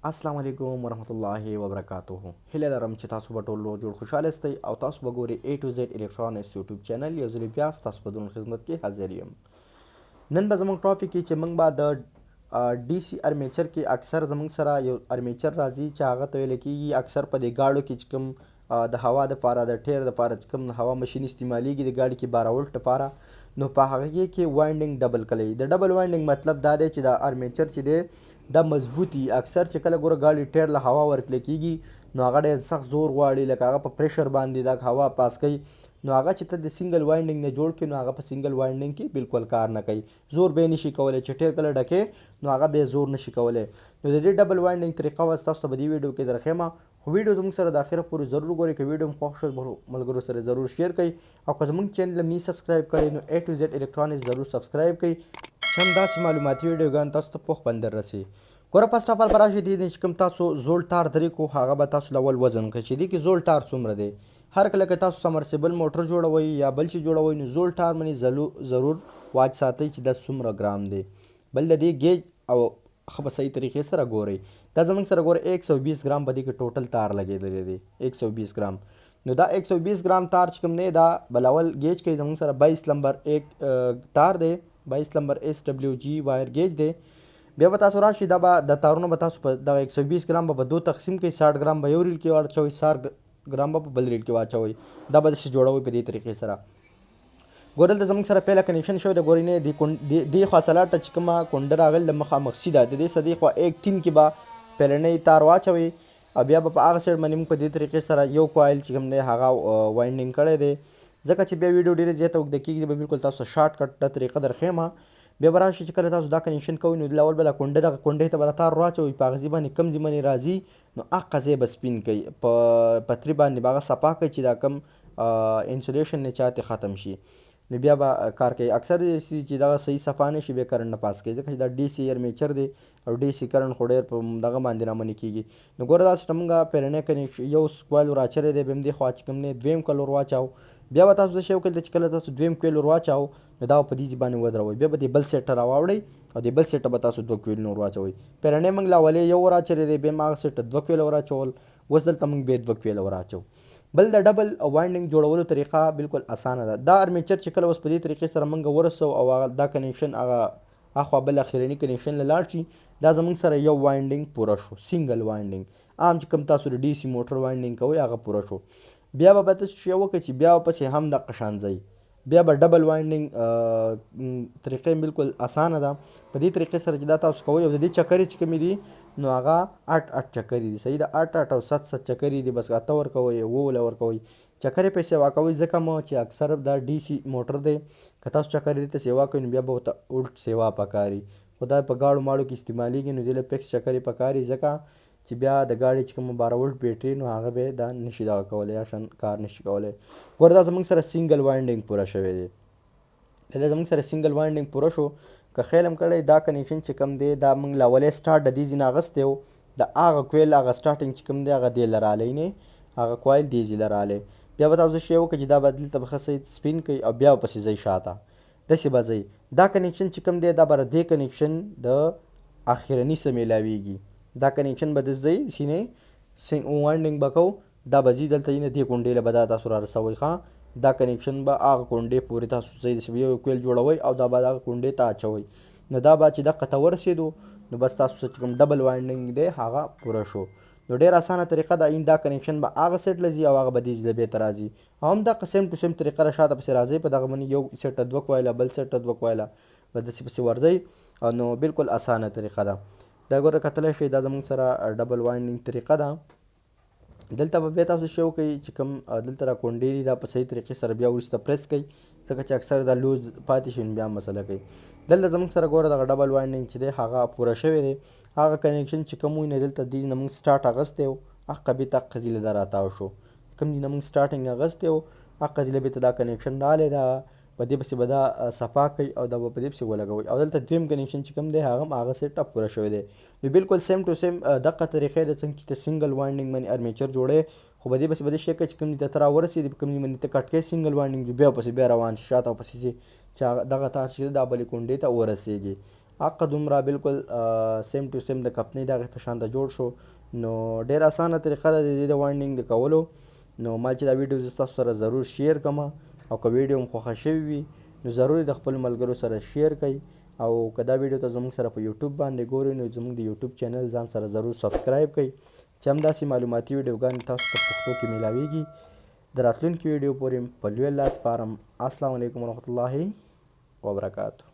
السلام علیکم ورحمت الله وبرکاتہ. هیله لرم چې تاسو به ټول روغ جوړ خوشحاله استئ او تاسو به ګورئ A to Z الکترونکس یوټیوب چینل. یو ځل بیا ستاسو په درون خدمت کې حاضر یم. نن به زموږ ټاپک کې چې موږ به د ډي سي ارمیچر کې اکثر زموږ سره یو ارمیچر راځي چې هغه ته ویل کېږي اکثر په دې ګاډو کې چې کوم د هوا دپاره د ټیر دپاره چې کوم هوا مشین استعمالیږي د ګاډي کې 12 ولټ دپاره، نو په هغې کې وایډنګ ډبل کړئ. د ډبل وایډنګ مطلب دا دی چې د ارمیچر چې دی دا مضبوطي. اکثر چې کله ګوره ګاډي ټیر له هوا ورکړل کېږي نو هغه ډېر سخت زور غواړي، لکه هغه په پریشر باندې دا هوا پاس کوي. نو هغه چې ته د سنګل وایډنګ نه جوړ کړي نو هغه په سنګل وایډنګ کې بالکل کار نه کوي، زور به یې نشي کولی. چې ټیر کله ډکې نو هغه به زور نشي کولی. نو د دې ډبل وایډنګ طریقه به تاسو ته په دې ویډیو کې درښیم، خو ویډیو زموږ سره د اخره پورې ضرور ګورئ. که ویډیو مو خوښ شو ملګرو سره ضرور شیر کړئ، او که زموږ چینل هم نه سبسکرایب کړی نو A to Z الکترونکس ضرور سبسکرایب کړئ چې همداسې معلوماتي ویډیوګان تاسو ته پوښ بندر رسي. ګوره فرسټ اف آل به راشئ دې چې کوم تاسو زوړ تار درې کو هغه به تاسو له اول وزن کړئ چې دې کې زوړ تار څومره دی. هر کله که تاسو سمرسیبل موټر جوړوئ یا بل شي جوړوئ نو زوړ ټار باندې ضرور واچ ساتئ چې دا څومره ګرام دی. بل د دې ګیج او ښه په صحیح طریقې سره ګورئ. دا زموږ سره ګوره 120 ګرام په دې کې ټوټل تار لګېدلی دی. 120 ګرام. نو دا 120 ګرام تار چې کوم دی دا بل اول ګیج کوي. زموږ سره 22 نمبر ایک تار دی، 22 نمبر SWG وایر ګیج دی. بیا به تاسو راشئ دا به د تارونه به تاسو په دغه 120 ګرام به دو تقسیم کړئ. 60 ګرام به یو ریل کې واچوئ، 60 ګرام به په بل ریل کې واچوئ. دا به داسې جوړوئ په دې طریقې سره. ګوره دلته زموږ سره پیله کنیکشن شوی د ګورې نه دې خوا سلاټه چې کومه کونډه راغلې د مخامخ سیده د دې څخه دې خوا 1 ټین کې به پیلنی تار واچوئ، او بیا به په هغه سایډ باندې موږ په دې طریقې سره یو کوایل چې کوم دی هغه وایډنګ کړی دی. ځکه چې بیا ویډیو ډېره زیاته اوږده کېږي به بالکل تاسو ته شارټ کټ دا طریقه درښیم. بیا به راشئ چې کله تاسو دا کنیکشن کوئ نو اول به دا کونډه دغه کونډې ته به دا تار واچوئ، په هغه ځای باندې کوم ځای باندې راځي نو هغه ځای به سپین کوئ، په پتري باندې به هغه صفا کوئ چې دا کوم انسولیشن نه چاته ختم شي. نو بیا به کار کوي. اکثر چې دغه صحیح صفا نه شي بیا کرنټ نه پاس کوي، ځکه چې دا ډي سي ارمیچر دی او ډي سي کرنټ خو ډېر په دغه باندې رامنې کېږي. نو ګوره دا سیسټم موږ پیرنی کنیکشن یو کوایل ور اچولی دی، بیا همدې خوا چې کوم دی دویم کوایل ور واچاو. بیا به تاسو څه شی وکړئ چې کله تاسو دویم کوایل ور واچاو نو دا په دې ځای باندې ودروئ. بیا به دې بل سیټ ته راواوړئ او دې بل سیټ ته به تاسو دوه کویلونه ور واچوئ. پیرنی موږ له اولې یو ور اچولی دی، بیا هم هغه سیټ ته دوه کویله ور اچول. اوس دلته موږ بیا دوه کویله ور اچوو. بل د ډبل وایډنګ جوړولو طریقه بالکل اسانه ده. دا ارمیچر چې کله اوس په دې طریقې سره موږ ورسو او هغه دا کنیکشن هغه اخوا بل اخرني کنیکشن له لاړ شي، دا زموږ سره یو وایډنګ پوره شو، سنګل وایډنګ. عام چې کوم تاسو د ډي سي موټر وایډنګ کوئ هغه پوره شو. بیا به تاسو څه وکړئ چې بیا پسې هم دغه شان ځئ، بیا به ډبل وایډنګ طریقه بالکل اسانه ده. په دې طریقې سره چې دا تاسو کوئ او د دې چکرې چې کومې دي نو هغه 8 چکرې دي، صحیح ده. 8 او 7 چکرې دي، بس 8 ورکوئ 9 ورکوئ. چکرې په سیوا کوئ ځکه مو چې اکثر دا ډي سي موټر دی که تاسو چکرې دې ته سیوا کوئ نو بیا به ورته الټ سیوا پکاري، خو دا په ګاډو ماډو کې استعمالیږي نو دې له فکس چکرې پکاري، ځکه چې بیا د ګاډي چې کوم 12 ولټ بیټري نو هغه به دا نشي دغه کولی یا کار نشي کولی. ګوره دا زموږ سره سنګل وایډنګ پوره شوی دی. دا زموږ سره سنګل وایډنګ پوره شو. که خیال هم کړی دا کنیکشن چې کوم دی دا موږ له اولې سټارټ د دې ځای نه اخیستی و، د هغه کویل هغه سټارټنګ چې کوم دی هغه دې له رالی نه هغه کوایل دې ځای له رالی. بیا به تاسو شی وکړئ چې دا به دلته به ښه صحیح سپین کوئ او بیا به پسې ځئ شاته، داسې به ځئ. دا کنیکشن چې کوم دی دا به دې کنیکشن د اخرني سره میلاویږي. دا کنیکشن به داسې ځئ سینې وایډنګ به کوو، دا به ځي دلته نه دې کونډې له به دا تاسو را رسوئ. دا کنیکشن به هغه کونډې پورې تاسو ځئ، داسې یو کویل جوړوئ او دا به دغه کونډې ته اچوئ. نو دا به چې دقه ته ورسېدو نو بس تاسو چې کوم ډبل وایډنګ دی هغه پوره شو. نو ډېره اسانه طریقه ده. دا کنیکشن به هغه سیټ له ځي او هغه به دې ځای بېرته راځي، او هم دغه سیم ټو سیم طریقه را شاته پسې راځئ. په دغه باندې یو سیټ ته 2 کوایله بل سیټ ته 2 کوایله به داسې پسې ورځئ، نو بالکل اسانه طریقه ده. دا ګوره کتلی شئ دا زموږ سره ډبل وایډنګ طریقه ده. دلته به بیا تاسو شی وکړئ چې کوم دلته را کونډې دي دا په صحیح طریقې سره بیا وروسته پریس کړئ، ځکه چې اکثر دا لوز پاتې شي نو بیا مسله کوي. دلته زموږ سره ګوره دغه ډبل وایډنګ چې دی هغه پوره شوی دی. هغه کنیکشن چې کوم وي نه دلته دې نه موږ سټارټ اخیستی و هغه بېرته هغه ځای له دا راتاو شو. کوم ځای نه موږ سټارټنګ اخیستی و هغه ځای له بېرته دا کنیکشن راغلی ده، په دې پسې به دا صفا کوئ او دا به په دې پسې ولګوئ. او دلته دویم کنیکشن چې کوم دی هغه هم هغه سیټ اپ پوره شوی دی. نو بالکل سیم ټو سیم دغه طریقې ده څنګه چې ته سنګل وایډنګ باندې ارمیچر جوړوې، خو په دې پسې به دې شی کوې چې کوم ځای ته راورسېدې په کوم ځای باندې ته کټ کوې سنګل وایډنګ بیا پسې بیا روان شي شاته او پسې ځې چې دغه تار چې دا بلې کونډې ته ورسېږي. حق دومره بالکل سیم ټو سیم د کپنۍ دغې په شان د جوړ شو. نو ډېره اسانه طریقه ده د دې د وایډنګ د کولو. نو ما چې دا ویډیو زه ستاسو سره ضرور شیر کړم او که ویډیو هم خوښه شوې وي نو ضرور د خپل ملګرو سره شیر کړئ. او که دا ویډیو ته زموږ سره په یوټیوب باندې ګورئ نو زموږ د یوټیوب چینل ځان سره ضرور سبسکرایب کړئ چې همداسې معلوماتي ویډیوګانې تاسو ته په پښتو کې میلاویږي. د راتلونکي ویډیو پورې په لوی لاس سپارم. السلام علیکم ورحمة الله وبرکاته.